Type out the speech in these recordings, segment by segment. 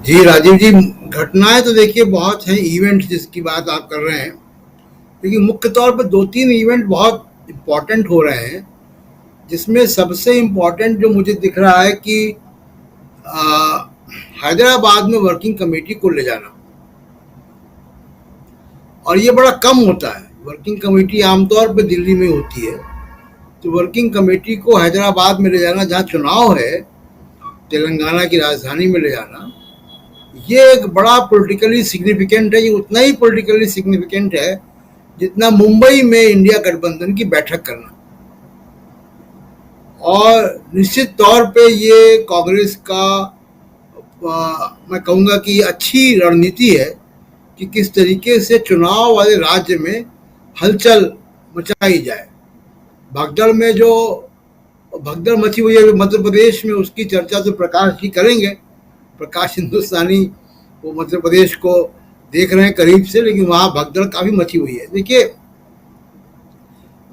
जी राजीव जी, घटनाएं तो देखिए बहुत हैं, इवेंट जिसकी बात आप कर रहे हैं, लेकिन मुख्य तौर पर दो तीन इवेंट बहुत इम्पोर्टेंट हो रहे हैं। जिसमें सबसे इम्पोर्टेंट जो मुझे दिख रहा है कि आ, हैदराबाद में वर्किंग कमेटी को ले जाना, और ये बड़ा कम होता है। वर्किंग कमेटी आमतौर पर दिल्ली में होती है, तो वर्किंग कमेटी को हैदराबाद में ले जाना, जहाँ चुनाव है, तेलंगाना की राजधानी में ले जाना, ये एक बड़ा पॉलिटिकली सिग्निफिकेंट है। ये उतना ही पॉलिटिकली सिग्निफिकेंट है जितना मुंबई में इंडिया गठबंधन की बैठक करना। और निश्चित तौर पे ये कांग्रेस का मैं कहूँगा कि अच्छी रणनीति है कि किस तरीके से चुनाव वाले राज्य में हलचल मचाई जाए। भगदड़ में जो भगदड़ मची हुई है मध्य प्रदेश में, उसकी चर्चा तो प्रकाश जी करेंगे। प्रकाश हिंदुस्तानी वो मध्य प्रदेश को देख रहे हैं करीब से, लेकिन वहाँ भगदड़ काफ़ी मची हुई है। देखिए,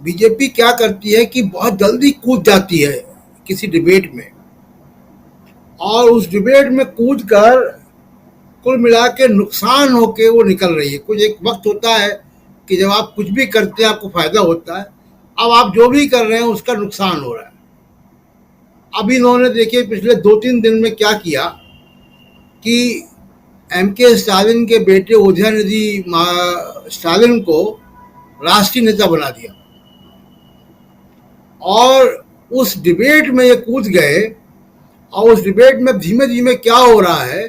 बीजेपी क्या करती है कि बहुत जल्दी कूद जाती है किसी डिबेट में, और उस डिबेट में कूद कर कुल मिला के नुकसान होके वो निकल रही है। कुछ एक वक्त होता है कि जब आप कुछ भी करते हैं आपको फायदा होता है, अब आप जो भी कर रहे हैं उसका नुकसान हो रहा है। अब इन्होंने देखिए पिछले 2-3 दिन में क्या किया कि एम.के. स्टालिन के बेटे उदयनिधि स्टालिन को राष्ट्रीय नेता बना दिया, और उस डिबेट में ये कूद गए। और उस डिबेट में धीमे धीमे क्या हो रहा है,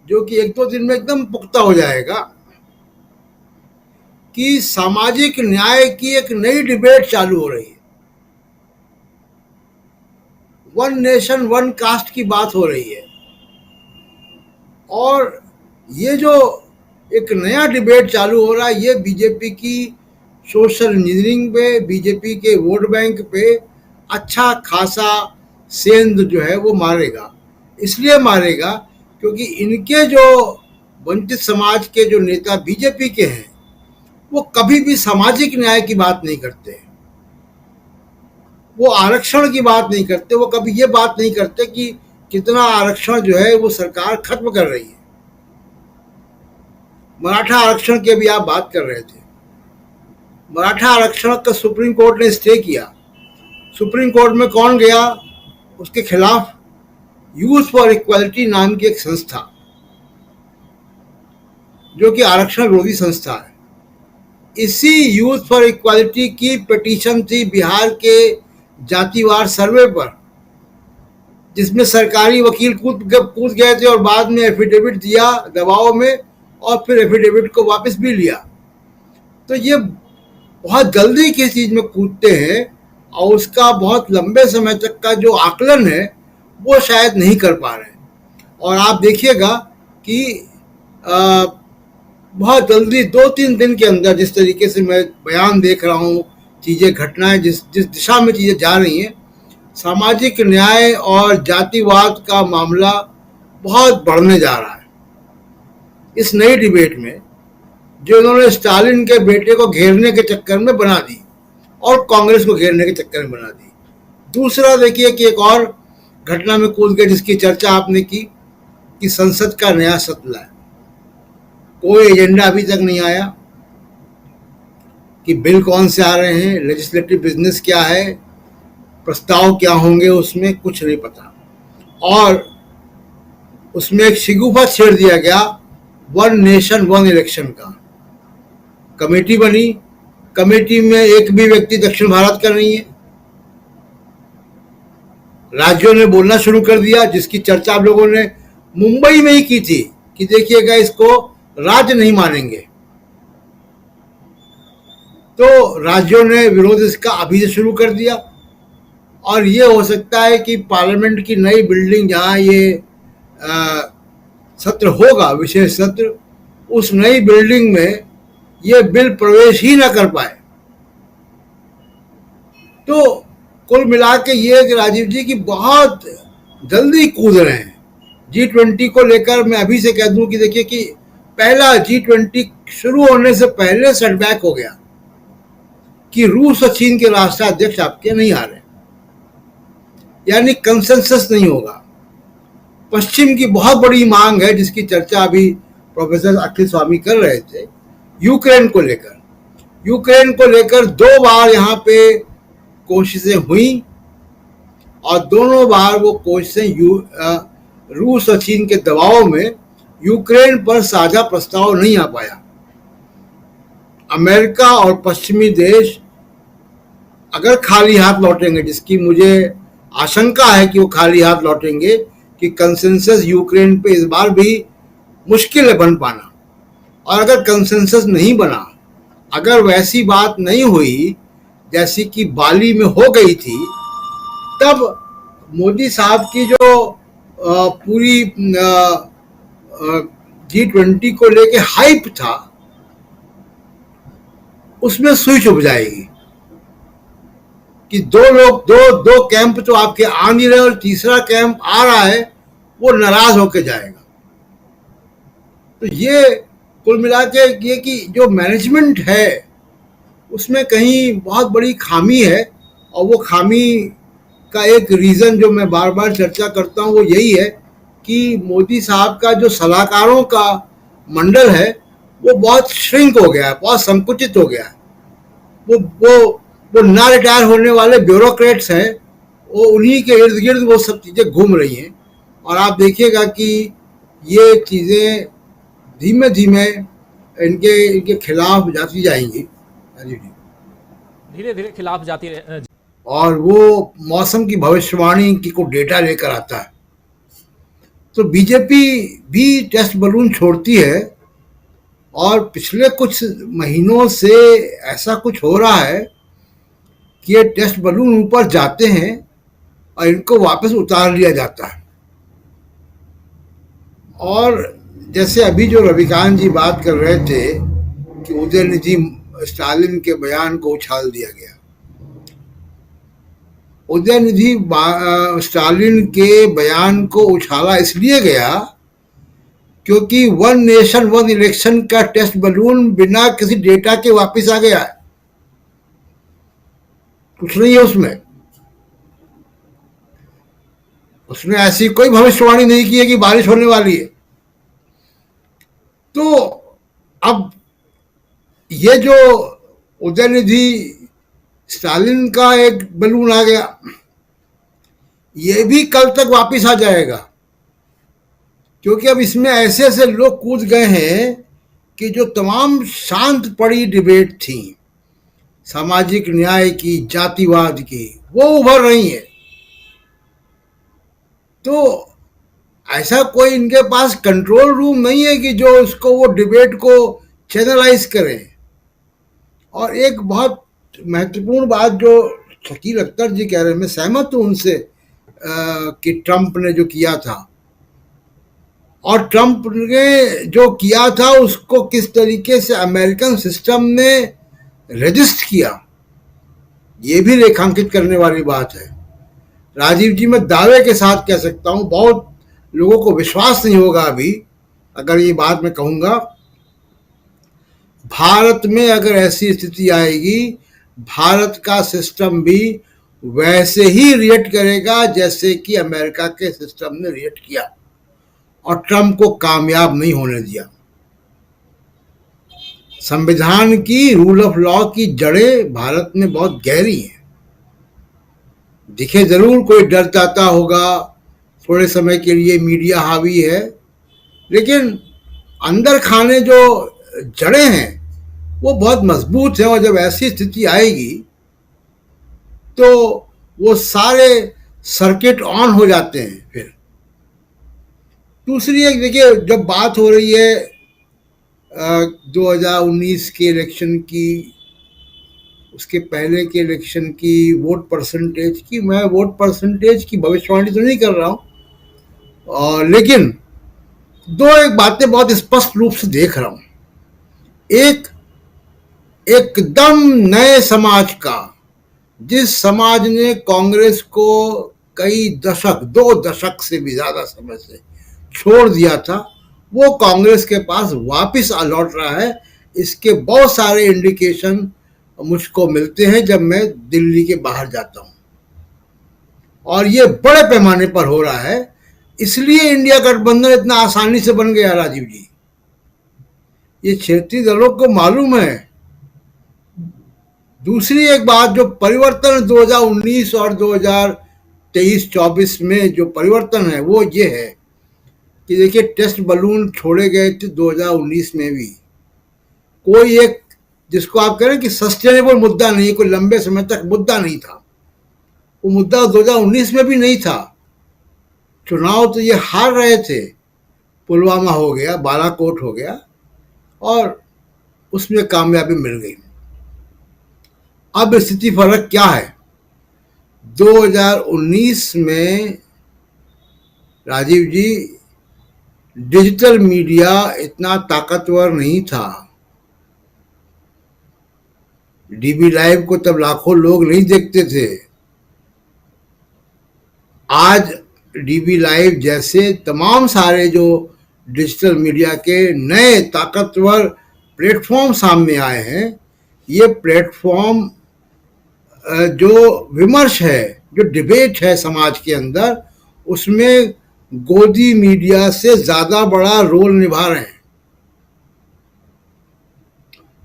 जो कि 1-2 दिन में एकदम पुख्ता हो जाएगा, कि सामाजिक न्याय की एक नई डिबेट चालू हो रही है। वन नेशन वन कास्ट की बात हो रही है, और ये जो एक नया डिबेट चालू हो रहा है, ये बीजेपी की सोशल इंजीनियरिंग पे, बीजेपी के वोट बैंक पे अच्छा खासा सेंध जो है वो मारेगा। इसलिए मारेगा क्योंकि इनके जो वंचित समाज के जो नेता बीजेपी के हैं, वो कभी भी सामाजिक न्याय की बात नहीं करते, वो आरक्षण की बात नहीं करते, वो कभी ये बात नहीं करते कि कितना आरक्षण जो है वो सरकार खत्म कर रही है। मराठा आरक्षण की अभी आप बात कर रहे थे, मराठा आरक्षण का सुप्रीम कोर्ट ने स्टे किया। सुप्रीम कोर्ट में कौन गया उसके खिलाफ? यूथ फॉर इक्वालिटी नाम की एक संस्था, जो कि आरक्षण विरोधी संस्था है। इसी यूथ फॉर इक्वालिटी की पिटीशन थी बिहार के जातिवार सर्वे पर, जिसमें सरकारी वकील कूद गए थे और बाद में एफिडेविट दिया दबाव में, और फिर एफिडेविट को वापस भी लिया। तो ये बहुत जल्दी किसी चीज में कूदते हैं, और उसका बहुत लंबे समय तक का जो आकलन है वो शायद नहीं कर पा रहे। और आप देखिएगा कि बहुत जल्दी 2-3 दिन के अंदर, जिस तरीके से मैं बयान देख रहा हूँ, चीज़ें घटनाएं जिस दिशा में चीज़ें जा रही हैं, सामाजिक न्याय और जातिवाद का मामला बहुत बढ़ने जा रहा है। इस नई डिबेट में जो इन्होंने स्टालिन के बेटे को घेरने के चक्कर में बना दी, और कांग्रेस को घेरने के चक्कर में बना दी। दूसरा देखिए कि एक और घटना में कूद गए जिसकी चर्चा आपने की, कि संसद का नया सत्र है। कोई एजेंडा अभी तक नहीं आया कि बिल कौन से आ रहे हैं, लेजिस्लेटिव बिजनेस क्या है, प्रस्ताव क्या होंगे, उसमें कुछ नहीं पता। और उसमें एक शिगुफा छेड़ दिया गया वन नेशन वन इलेक्शन का। कमेटी बनी, कमेटी में एक भी व्यक्ति दक्षिण भारत का नहीं है। राज्यों ने बोलना शुरू कर दिया, जिसकी चर्चा आप लोगों ने मुंबई में ही की थी कि देखिएगा इसको राज्य नहीं मानेंगे। तो राज्यों ने विरोध इसका अभी से शुरू कर दिया, और ये हो सकता है कि पार्लियामेंट की नई बिल्डिंग जहाँ ये सत्र होगा, विशेष सत्र, उस नई बिल्डिंग में ये बिल प्रवेश ही ना कर पाए। तो कुल मिला के ये राजीव जी की बहुत जल्दी कूद रहे हैं। G20 को लेकर मैं अभी से कह दूं कि देखिए कि पहला G20 शुरू होने से पहले सेटबैक हो गया कि रूस और चीन के राष्ट्राध्यक्ष आपके नहीं आ रहे, यानी कंसेंसस नहीं होगा। पश्चिम की बहुत बड़ी मांग है, जिसकी चर्चा अभी प्रोफेसर अखिल स्वामी कर रहे थे, यूक्रेन को लेकर। यूक्रेन को लेकर 2 बार यहाँ पे कोशिशें हुई और दोनों बार वो कोशिशें रूस और चीन के दबाव में यूक्रेन पर साझा प्रस्ताव नहीं आ पाया। अमेरिका और पश्चिमी देश अगर खाली हाथ लौटेंगे, जिसकी मुझे आशंका है कि वो खाली हाथ लौटेंगे, कि कंसेंसस यूक्रेन पे इस बार भी मुश्किल है बन पाना। और अगर कंसेंसस नहीं बना, अगर वैसी बात नहीं हुई जैसी कि बाली में हो गई थी, तब मोदी साहब की जो पूरी G20 को लेके हाइप था, उसमें सुई चुभ जाएगी कि दो कैंप तो आपके आ नहीं रहे और तीसरा कैंप आ रहा है, वो नाराज होकर जाएगा। तो ये कुल मिला के ये कि जो मैनेजमेंट है उसमें कहीं बहुत बड़ी खामी है, और वो खामी का एक रीज़न जो मैं बार बार चर्चा करता हूँ वो यही है कि मोदी साहब का जो सलाहकारों का मंडल है वो बहुत श्रिंक हो गया है, बहुत संकुचित हो गया है। वो ना रिटायर होने वाले ब्यूरोक्रेट्स हैं, वो उन्हीं के इर्द गिर्द वो सब चीज़ें घूम रही हैं। और आप देखिएगा कि ये चीज़ें धीमे धीमे इनके खिलाफ जाती जाएंगी, धीरे धीरे खिलाफ जाती और वो मौसम की भविष्यवाणी की को डेटा लेकर आता है। तो बीजेपी भी टेस्ट बलून छोड़ती है, और पिछले कुछ महीनों से ऐसा कुछ हो रहा है कि ये टेस्ट बलून ऊपर जाते हैं और इनको वापस उतार लिया जाता है। और जैसे अभी जो रविकांत जी बात कर रहे थे कि उदयनिधि स्टालिन के बयान को उछाल दिया गया। उदयनिधि स्टालिन के बयान को उछाला इसलिए गया क्योंकि 1 नेशन 1 इलेक्शन का टेस्ट बलून बिना किसी डेटा के वापस आ गया है। कुछ नहीं है उसने ऐसी कोई भविष्यवाणी नहीं की है कि बारिश होने वाली है। तो अब ये जो उदयनिधि स्टालिन का एक बलून आ गया, ये भी कल तक वापस आ जाएगा, क्योंकि अब इसमें ऐसे ऐसे लोग कूद गए हैं कि जो तमाम शांत पड़ी डिबेट थी, सामाजिक न्याय की, जातिवाद की, वो उभर रही है। तो ऐसा कोई इनके पास कंट्रोल रूम नहीं है कि जो उसको वो डिबेट को चैनलाइज करें। और एक बहुत महत्वपूर्ण बात जो शकील अख्तर जी कह रहे हैं, मैं सहमत हूं उनसे कि ट्रंप ने जो किया था, और ट्रंप ने जो किया था उसको किस तरीके से अमेरिकन सिस्टम ने रजिस्ट किया, ये भी रेखांकित करने वाली बात है। राजीव जी, मैं दावे के साथ कह सकता हूं, बहुत लोगों को विश्वास नहीं होगा अभी अगर ये बात मैं कहूंगा, भारत में अगर ऐसी स्थिति आएगी, भारत का सिस्टम भी वैसे ही रिएक्ट करेगा जैसे कि अमेरिका के सिस्टम ने रिएक्ट किया और ट्रंप को कामयाब नहीं होने दिया। संविधान की, रूल ऑफ लॉ की जड़ें भारत में बहुत गहरी हैं। दिखे जरूर कोई डर जाता होगा, थोड़े समय के लिए मीडिया हावी है, लेकिन अंदर खाने जो जड़ें हैं वो बहुत मजबूत है। और जब ऐसी स्थिति आएगी तो वो सारे सर्किट ऑन हो जाते हैं। फिर दूसरी एक देखिए, जब बात हो रही है 2019 के इलेक्शन की, उसके पहले के इलेक्शन की, वोट परसेंटेज की, मैं वोट परसेंटेज की भविष्यवाणी तो नहीं कर रहा हूं, लेकिन एक बातें बहुत स्पष्ट रूप से देख रहा हूं। एक एकदम नए समाज का, जिस समाज ने कांग्रेस को कई दशक, 2 दशक से भी ज्यादा समय से छोड़ दिया था, वो कांग्रेस के पास वापस लौट रहा है। इसके बहुत सारे इंडिकेशन मुझको मिलते हैं जब मैं दिल्ली के बाहर जाता हूं, और ये बड़े पैमाने पर हो रहा है। इसलिए इंडिया गठबंधन इतना आसानी से बन गया राजीव जी। ये क्षेत्रीय दलों को मालूम है। दूसरी एक बात, जो परिवर्तन 2019 और 2023-24 में जो परिवर्तन है वो ये है कि देखिए, टेस्ट बलून छोड़े गए थे 2019 में भी। कोई एक, जिसको आप कह रहे हैं कि सस्टेनेबल मुद्दा नहीं, कोई लंबे समय तक मुद्दा नहीं था, वो मुद्दा 2019 में भी नहीं था। चुनाव तो ये हार रहे थे, पुलवामा हो गया, बालाकोट हो गया, और उसमें कामयाबी मिल गई। अब स्थिति फर्क क्या है? 2019 में राजीव जी डिजिटल मीडिया इतना ताकतवर नहीं था। डीबी लाइव को तब लाखों लोग नहीं देखते थे। आज डीबी लाइव जैसे तमाम सारे जो डिजिटल मीडिया के नए ताकतवर प्लेटफॉर्म सामने आए हैं। ये प्लेटफॉर्म जो विमर्श है, जो डिबेट है समाज के अंदर, उसमें गोदी मीडिया से ज्यादा बड़ा रोल निभा रहे हैं।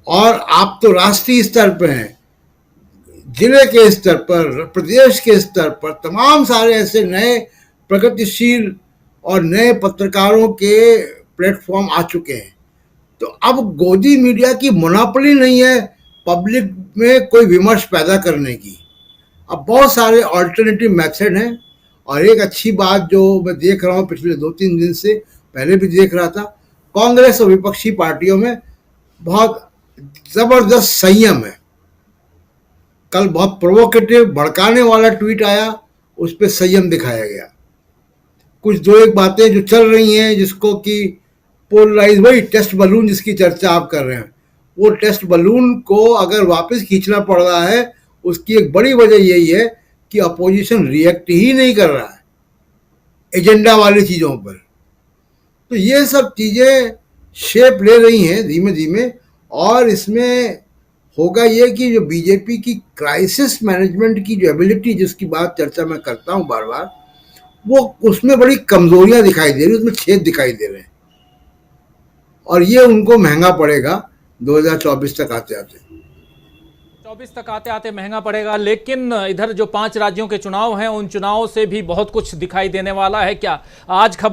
और आप तो राष्ट्रीय स्तर पर हैं, जिले के स्तर पर, प्रदेश के स्तर पर तमाम सारे ऐसे नए प्रगतिशील और नए पत्रकारों के प्लेटफॉर्म आ चुके हैं। तो अब गोदी मीडिया की मोनोपोली नहीं है पब्लिक में कोई विमर्श पैदा करने की। अब बहुत सारे ऑल्टरनेटिव मेथड हैं। और एक अच्छी बात जो मैं देख रहा हूँ पिछले 2-3 दिन से, पहले भी देख रहा था, कांग्रेस और विपक्षी पार्टियों में बहुत जबरदस्त संयम है। कल बहुत प्रोवोकेटिव, भड़काने वाला ट्वीट आया, उस पर संयम दिखाया गया। कुछ दो एक बातें जो चल रही हैं, जिसको कि पोलराइज, वही टेस्ट बलून जिसकी चर्चा आप कर रहे हैं, वो टेस्ट बलून को अगर वापस खींचना पड़ रहा है, उसकी एक बड़ी वजह यही है कि अपोजिशन रिएक्ट ही नहीं कर रहा है एजेंडा वाली चीज़ों पर। तो ये सब चीज़ें शेप ले रही हैं धीमे धीमे। और इसमें होगा ये कि जो बीजेपी की क्राइसिस मैनेजमेंट की जो एबिलिटी, जिसकी बात चर्चा मैं करता हूँ बार बार, वो उसमें बड़ी कमजोरियां दिखाई दे रही, उसमें छेद दिखाई दे रहे हैं। और ये उनको महंगा पड़ेगा 2024 तक आते आते। 24 तक आते आते महंगा पड़ेगा। लेकिन इधर जो 5 राज्यों के चुनाव हैं, उन चुनावों से भी बहुत कुछ दिखाई देने वाला है क्या? आज खबर